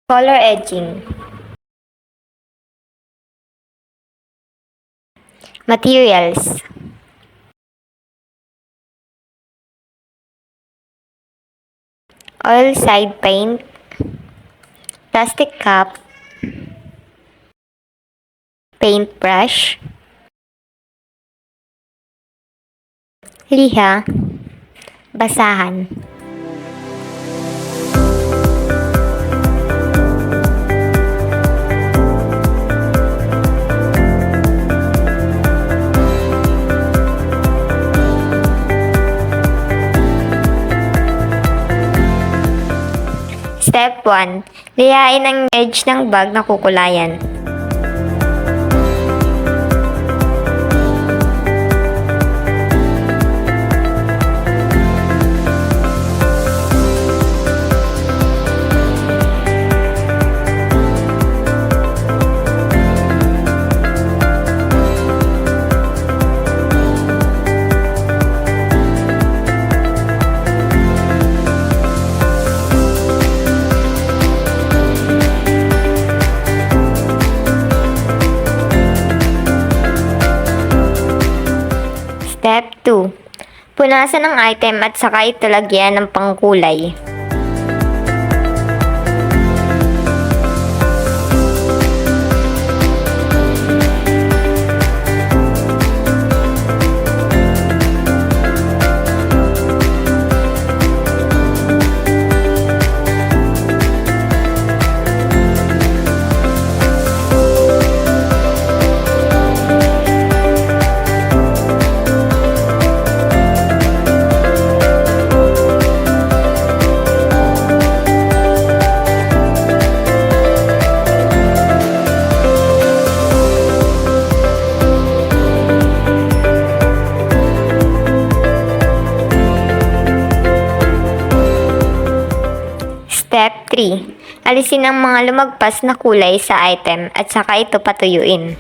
Color edging. Materials. Oil side paint, plastic cup, paintbrush, liha, basahan. Step 1. Lihain ang edge ng bag na kukulayan. Step 2. Punasan ang item at saka ito lagyan ng pangkulay. Step 3. Alisin ang mga lumagpas na kulay sa item at saka ito patuyuin.